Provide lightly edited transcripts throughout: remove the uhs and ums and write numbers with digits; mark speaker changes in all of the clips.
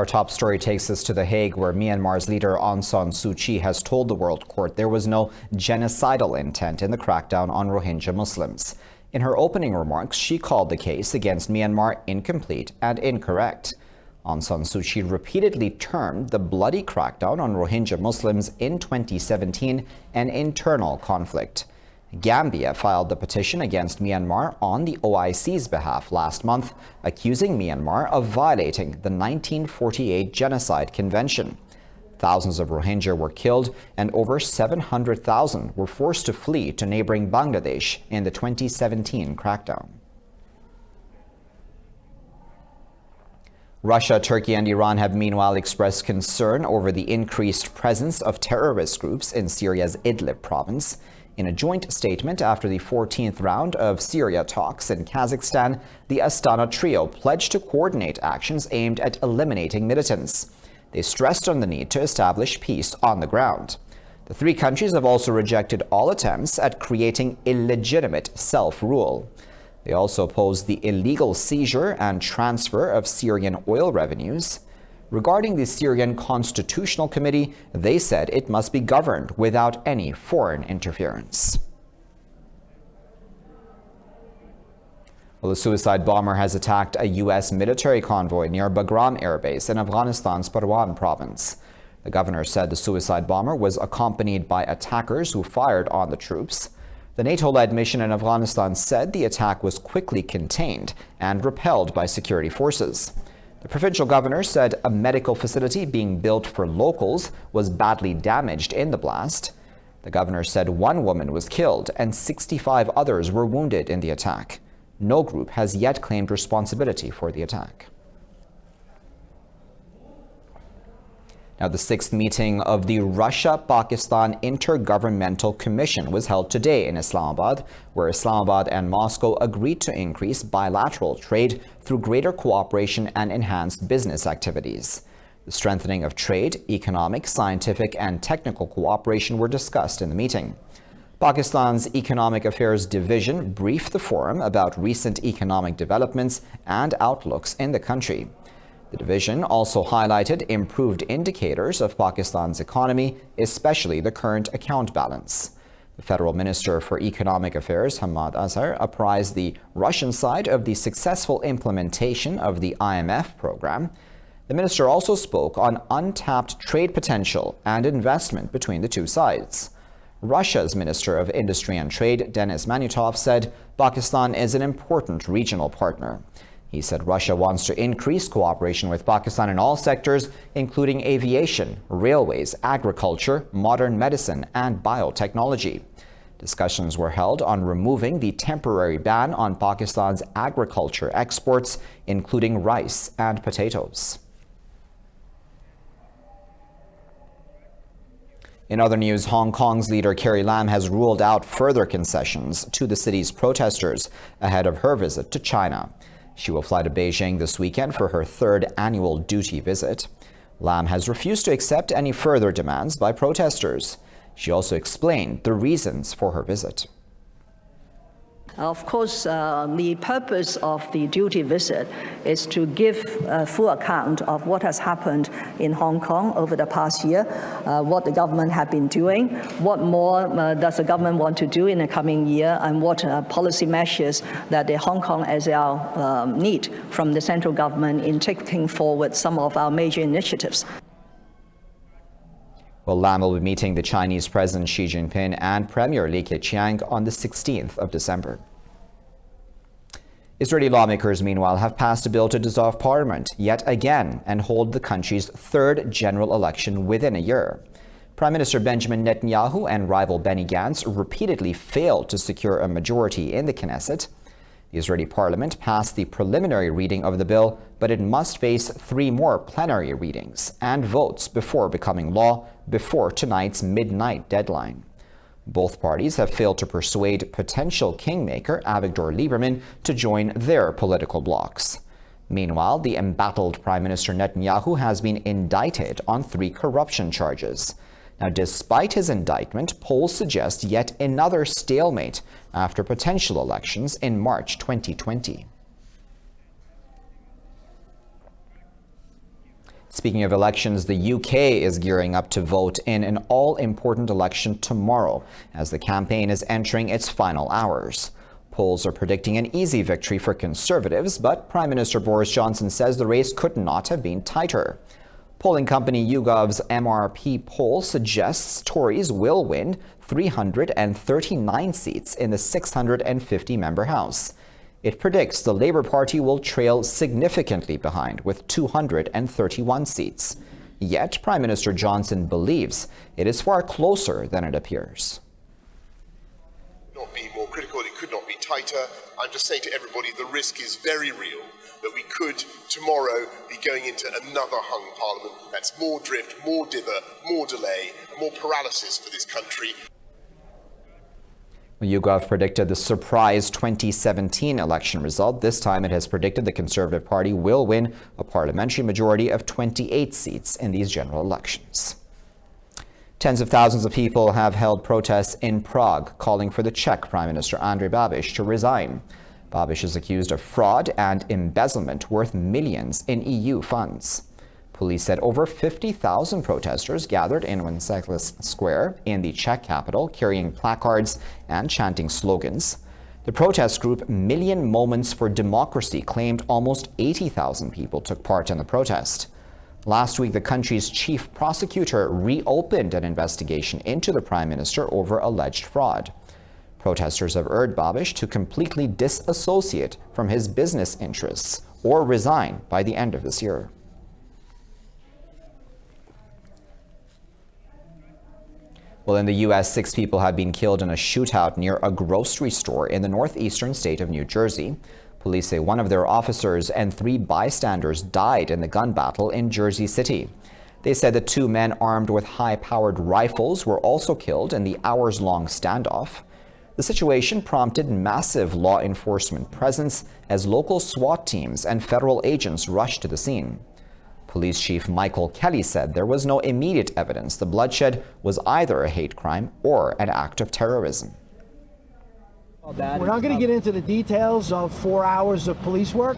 Speaker 1: Our top story takes us to The Hague, where Myanmar's leader Aung San Suu Kyi has told the World Court there was no genocidal intent in the crackdown on Rohingya Muslims. In her opening remarks, she called the case against Myanmar incomplete and incorrect. Aung San Suu Kyi repeatedly termed the bloody crackdown on Rohingya Muslims in 2017 an internal conflict. Gambia filed the petition against Myanmar on the OIC's behalf last month, accusing Myanmar of violating the 1948 Genocide Convention. Thousands of Rohingya were killed and over 700,000 were forced to flee to neighboring Bangladesh in the 2017 crackdown. Russia, Turkey and Iran have meanwhile expressed concern over the increased presence of terrorist groups in Syria's Idlib province. In a joint statement after the 14th round of Syria talks in Kazakhstan, the Astana trio pledged to coordinate actions aimed at eliminating militants. They stressed on the need to establish peace on the ground. The three countries have also rejected all attempts at creating illegitimate self-rule. They also opposed the illegal seizure and transfer of Syrian oil revenues. Regarding the Syrian Constitutional Committee, they said it must be governed without any foreign interference. Well, a suicide bomber has attacked a U.S. military convoy near Bagram Air Base in Afghanistan's Parwan province. The governor said the suicide bomber was accompanied by attackers who fired on the troops. The NATO-led mission in Afghanistan said the attack was quickly contained and repelled by security forces. The provincial governor said a medical facility being built for locals was badly damaged in the blast. The governor said one woman was killed and 65 others were wounded in the attack. No group has yet claimed responsibility for the attack. Now, the sixth meeting of the Russia-Pakistan Intergovernmental Commission was held today in Islamabad, where Islamabad and Moscow agreed to increase bilateral trade through greater cooperation and enhanced business activities. The strengthening of trade, economic, scientific, and technical cooperation were discussed in the meeting. Pakistan's Economic Affairs Division briefed the forum about recent economic developments and outlooks in the country. The division also highlighted improved indicators of Pakistan's economy, especially the current account balance. The Federal Minister for Economic Affairs, Hamad Azhar, apprised the Russian side of the successful implementation of the IMF program. The minister also spoke on untapped trade potential and investment between the two sides. Russia's Minister of Industry and Trade, Denis Manutov, said Pakistan is an important regional partner. He said Russia wants to increase cooperation with Pakistan in all sectors, including aviation, railways, agriculture, modern medicine, and biotechnology. Discussions were held on removing the temporary ban on Pakistan's agriculture exports, including rice and potatoes. In other news, Hong Kong's leader Carrie Lam has ruled out further concessions to the city's protesters ahead of her visit to China. She will fly to Beijing this weekend for her third annual duty visit. Lam has refused to accept any further demands by protesters. She also explained the reasons for her visit.
Speaker 2: Of course, the purpose of the duty visit is to give a full account of what has happened in Hong Kong over the past year, what the government have been doing, what more does the government want to do in the coming year, and what policy measures that the Hong Kong SAR need from the central government in taking forward some of our major initiatives.
Speaker 1: Well, Lam will be meeting the Chinese President Xi Jinping and Premier Li Keqiang on the 16th of December. Israeli lawmakers, meanwhile, have passed a bill to dissolve parliament yet again and hold the country's third general election within a year. Prime Minister Benjamin Netanyahu and rival Benny Gantz repeatedly failed to secure a majority in the Knesset. The Israeli parliament passed the preliminary reading of the bill, but it must face 3 more plenary readings and votes before becoming law before tonight's midnight deadline. Both parties have failed to persuade potential kingmaker Avigdor Lieberman to join their political blocs. Meanwhile, the embattled Prime Minister Netanyahu has been indicted on 3 corruption charges. Now, despite his indictment, polls suggest yet another stalemate after potential elections in March 2020. Speaking of elections, the UK is gearing up to vote in an all-important election tomorrow as the campaign is entering its final hours. Polls are predicting an easy victory for Conservatives, but Prime Minister Boris Johnson says the race could not have been tighter. Polling company YouGov's MRP poll suggests Tories will win 339 seats in the 650-member House. It predicts the Labour Party will trail significantly behind with 231 seats. Yet Prime Minister Johnson believes it is far closer than it appears.
Speaker 3: Not be more critical, it could not be tighter. I'm just saying to everybody the risk is very real that we could tomorrow be going into another hung parliament. That's more drift, more dither, more delay, more paralysis for this country.
Speaker 1: YouGov predicted the surprise 2017 election result. This time it has predicted the Conservative Party will win a parliamentary majority of 28 seats in these general elections. Tens of thousands of people have held protests in Prague, calling for the Czech Prime Minister Andrej Babiš to resign. Babiš is accused of fraud and embezzlement worth millions in EU funds. Police said over 50,000 protesters gathered in Wenceslas Square in the Czech capital, carrying placards and chanting slogans. The protest group Million Moments for Democracy claimed almost 80,000 people took part in the protest. Last week, the country's chief prosecutor reopened an investigation into the prime minister over alleged fraud. Protesters have urged Babiš to completely disassociate from his business interests or resign by the end of this year. Well, in the U.S., 6 people have been killed in a shootout near a grocery store in the northeastern state of New Jersey. Police say one of their officers and 3 bystanders died in the gun battle in Jersey City. They said the 2 men armed with high-powered rifles were also killed in the hours-long standoff. The situation prompted massive law enforcement presence as local SWAT teams and federal agents rushed to the scene. Police Chief Michael Kelly said there was no immediate evidence the bloodshed was either a hate crime or an act of terrorism.
Speaker 4: We're not going to get into the details of 4 hours of police work,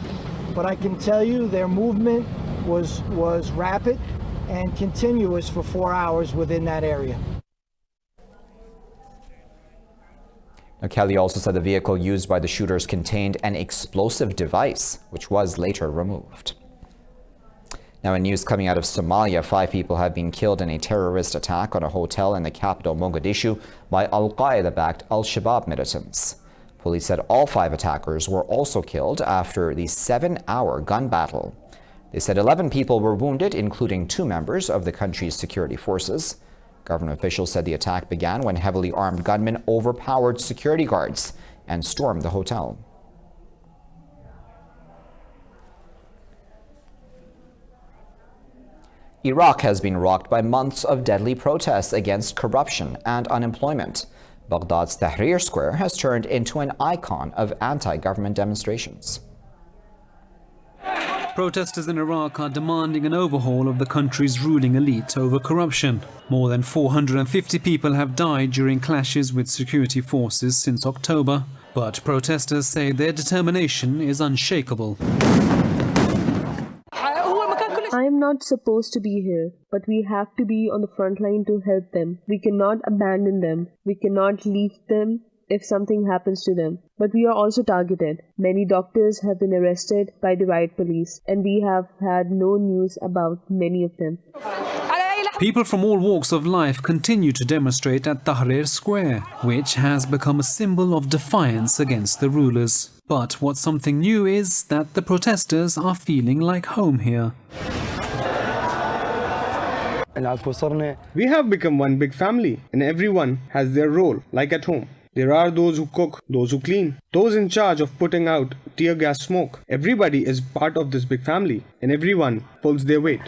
Speaker 4: but I can tell you their movement was rapid and continuous for 4 hours within that area.
Speaker 1: Now, Kelly also said the vehicle used by the shooters contained an explosive device, which was later removed. Now, in news coming out of Somalia, 5 people have been killed in a terrorist attack on a hotel in the capital, Mogadishu, by Al-Qaeda-backed Al-Shabaab militants. Police said all 5 attackers were also killed after the 7-hour gun battle. They said 11 people were wounded, including 2 members of the country's security forces. Government officials said the attack began when heavily armed gunmen overpowered security guards and stormed the hotel. Iraq has been rocked by months of deadly protests against corruption and unemployment. Baghdad's Tahrir Square has turned into an icon of anti-government demonstrations.
Speaker 5: Protesters in Iraq are demanding an overhaul of the country's ruling elite over corruption. More than 450 people have died during clashes with security forces since October, but protesters say their determination is unshakable.
Speaker 6: I am not supposed to be here, but we have to be on the front line to help them. We cannot abandon them. We cannot leave them if something happens to them. But we are also targeted. Many doctors have been arrested by the riot police, and we have had no news about many of them.
Speaker 5: People from all walks of life continue to demonstrate at Tahrir Square, which has become a symbol of defiance against the rulers. But what's something new is that the protesters are feeling like home here.
Speaker 7: We have become one big family, and everyone has their role, like at home. There are those who cook, those who clean, those in charge of putting out tear gas smoke. Everybody is part of this big family, and everyone pulls their weight.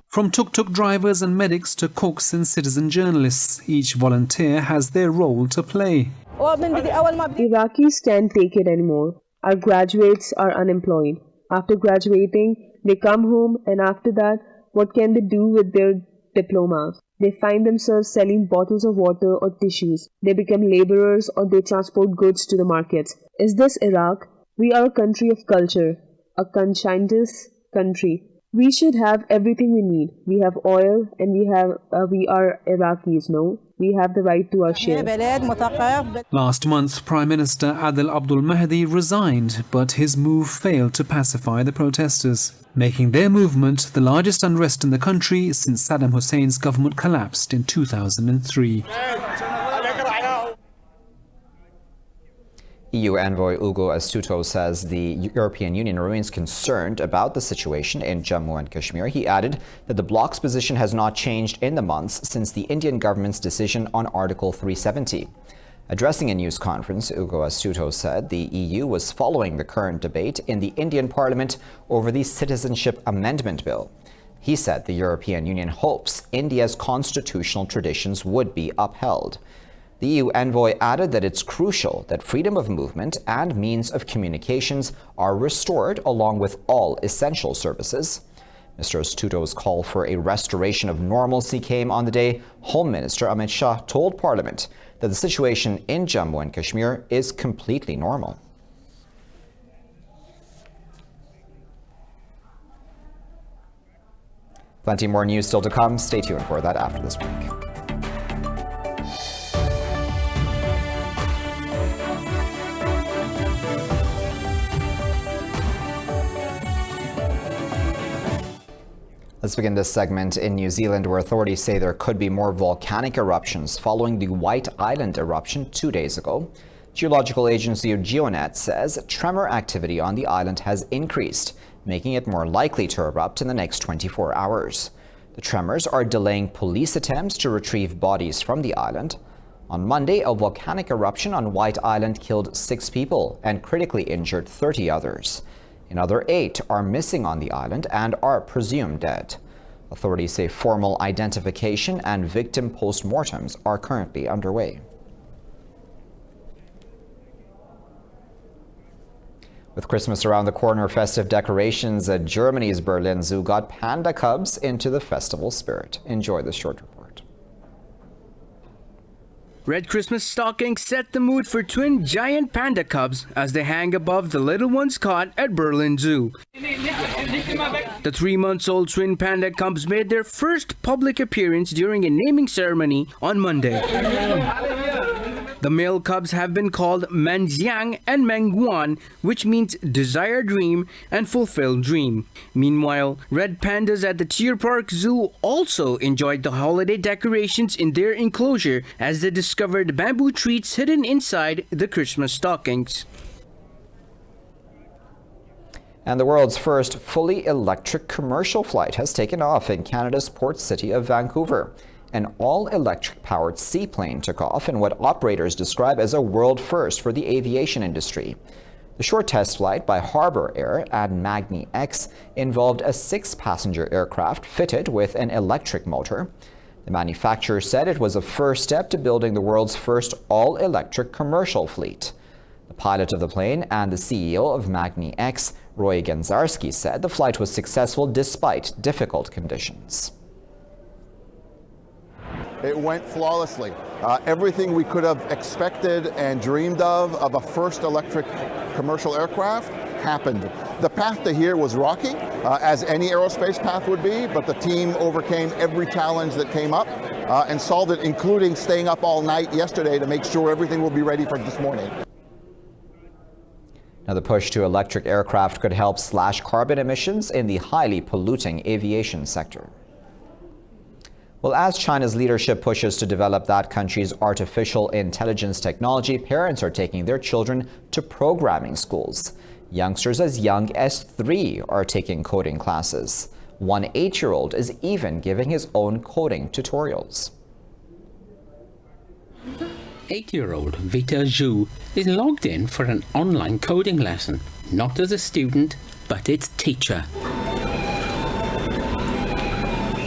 Speaker 5: From tuk-tuk drivers and medics to cooks and citizen journalists, each volunteer has their role to play.
Speaker 6: Iraqis can't take it anymore. Our graduates are unemployed. After graduating, they come home, and after that, what can they do with their diplomas? They find themselves selling bottles of water or tissues. They become laborers or they transport goods to the markets. Is this Iraq? We are a country of culture, a conscientious country. We should have everything we need. We have oil and we are Iraqis, no? We have the right to our share.
Speaker 5: Last month, Prime Minister Adil Abdul Mahdi resigned, but his move failed to pacify the protesters, making their movement the largest unrest in the country since Saddam Hussein's government collapsed in 2003.
Speaker 1: EU envoy Ugo Astuto says the European Union remains concerned about the situation in Jammu and Kashmir. He added that the bloc's position has not changed in the months since the Indian government's decision on Article 370. Addressing a news conference, Ugo Astuto said the EU was following the current debate in the Indian Parliament over the Citizenship Amendment Bill. He said the European Union hopes India's constitutional traditions would be upheld. The EU envoy added that it's crucial that freedom of movement and means of communications are restored along with all essential services. Mr. Astuto's call for a restoration of normalcy came on the day Home Minister Amit Shah told Parliament that the situation in Jammu and Kashmir is completely normal. Plenty more news still to come. Stay tuned for that after this break. Let's begin this segment in New Zealand, where authorities say there could be more volcanic eruptions following the White Island eruption 2 days ago. Geological agency GeoNet says tremor activity on the island has increased, making it more likely to erupt in the next 24 hours. The tremors are delaying police attempts to retrieve bodies from the island. On Monday, a volcanic eruption on White Island killed 6 people and critically injured 30 others. Another 8 are missing on the island and are presumed dead. Authorities say formal identification and victim postmortems are currently underway. With Christmas around the corner, festive decorations at Germany's Berlin Zoo got panda cubs into the festival spirit. Enjoy this short report.
Speaker 8: Red Christmas stockings set the mood for twin giant panda cubs as they hang above the little ones caught at Berlin Zoo. The 3-month-old twin panda cubs made their first public appearance during a naming ceremony on Monday. The male cubs have been called Manjiang and Mengguan, which means desire dream and fulfill dream. Meanwhile, red pandas at the Deer Park Zoo also enjoyed the holiday decorations in their enclosure as they discovered bamboo treats hidden inside the Christmas stockings.
Speaker 1: And the world's first fully electric commercial flight has taken off in Canada's port city of Vancouver. An all-electric powered seaplane took off in what operators describe as a world first for the aviation industry. The short test flight by Harbour Air and Magni X involved a 6-passenger aircraft fitted with an electric motor. The manufacturer said it was a first step to building the world's first all-electric commercial fleet. The pilot of the plane and the CEO of Magni X, Roy Genzarski, said the flight was successful despite difficult conditions.
Speaker 9: It went flawlessly. Everything we could have expected and dreamed of a first electric commercial aircraft happened. The path to here was rocky, as any aerospace path would be, but the team overcame every challenge that came up and solved it, including staying up all night yesterday to make sure everything will be ready for this morning.
Speaker 1: Now, the push to electric aircraft could help slash carbon emissions in the highly polluting aviation sector. Well, as China's leadership pushes to develop that country's artificial intelligence technology, parents are taking their children to programming schools. Youngsters as young as 3 are taking coding classes. One 8-year-old is even giving his own coding tutorials.
Speaker 10: 8-year-old Vita Zhu is logged in for an online coding lesson, not as a student, but its teacher.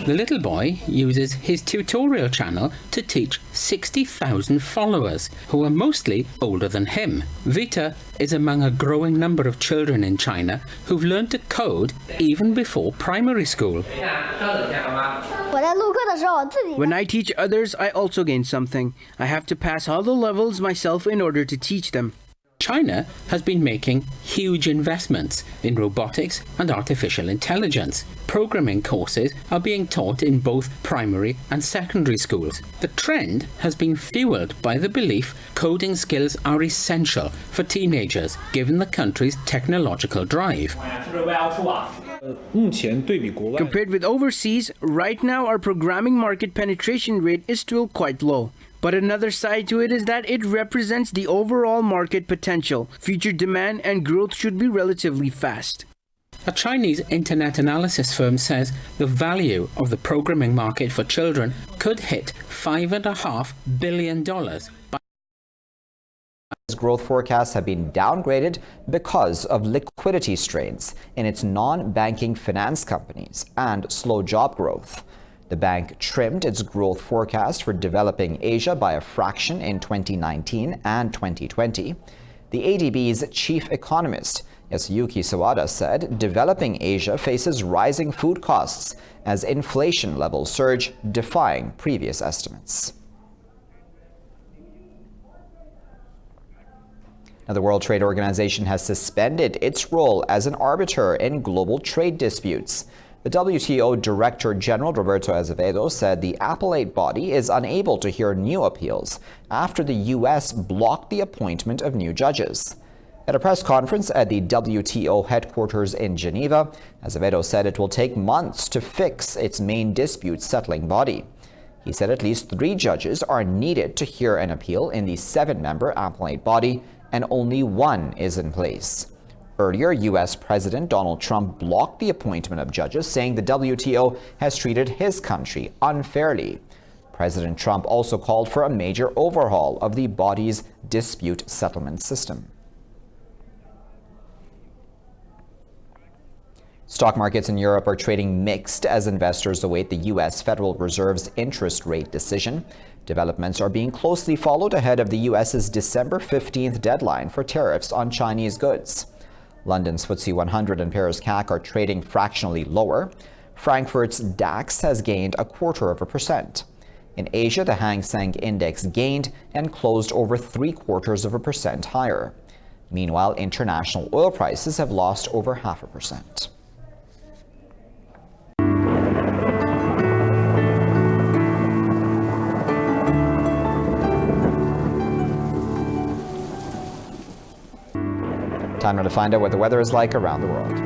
Speaker 10: The little boy uses his tutorial channel to teach 60,000 followers, who are mostly older than him. Vita is among a growing number of children in China who've learned to code even before primary school.
Speaker 8: When I teach others, I also gain something. I have to pass all the levels myself in order to teach them.
Speaker 10: China has been making huge investments in robotics and artificial intelligence. Programming courses are being taught in both primary and secondary schools. The trend has been fueled by the belief coding skills are essential for teenagers, given the country's technological drive.
Speaker 8: Compared with overseas, right now our programming market penetration rate is still quite low. But another side to it is that it represents the overall market potential. Future demand and growth should be relatively fast.
Speaker 10: A Chinese internet analysis firm says the value of the programming market for children could hit $5.5 billion.
Speaker 1: Growth forecasts have been downgraded because of liquidity strains in its non-banking finance companies and slow job growth. The bank trimmed its growth forecast for developing Asia by a fraction in 2019 and 2020. The ADB's chief economist, Yasuyuki Sawada, said developing Asia faces rising food costs as inflation levels surge, defying previous estimates. Now, the World Trade Organization has suspended its role as an arbiter in global trade disputes. The WTO Director General Roberto Azevedo said the appellate body is unable to hear new appeals after the U.S. blocked the appointment of new judges. At a press conference at the WTO headquarters in Geneva, Azevedo said it will take months to fix its main dispute settling body. He said at least 3 judges are needed to hear an appeal in the 7-member appellate body, and only 1 is in place. Earlier, U.S. President Donald Trump blocked the appointment of judges, saying the WTO has treated his country unfairly. President Trump also called for a major overhaul of the body's dispute settlement system. Stock markets in Europe are trading mixed as investors await the U.S. Federal Reserve's interest rate decision. Developments are being closely followed ahead of the U.S.'s December 15th deadline for tariffs on Chinese goods. London's FTSE 100 and Paris CAC are trading fractionally lower. Frankfurt's DAX has gained 0.25%. In Asia, the Hang Seng Index gained and closed over 0.75% higher. Meanwhile, international oil prices have lost over 0.5%. Time now to find out what the weather is like around the world.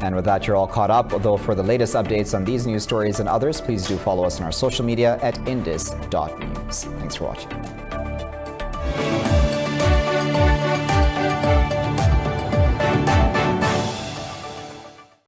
Speaker 1: And with that, you're all caught up. Although for the latest updates on these news stories and others, please do follow us on our social media at indus.news. Thanks for watching.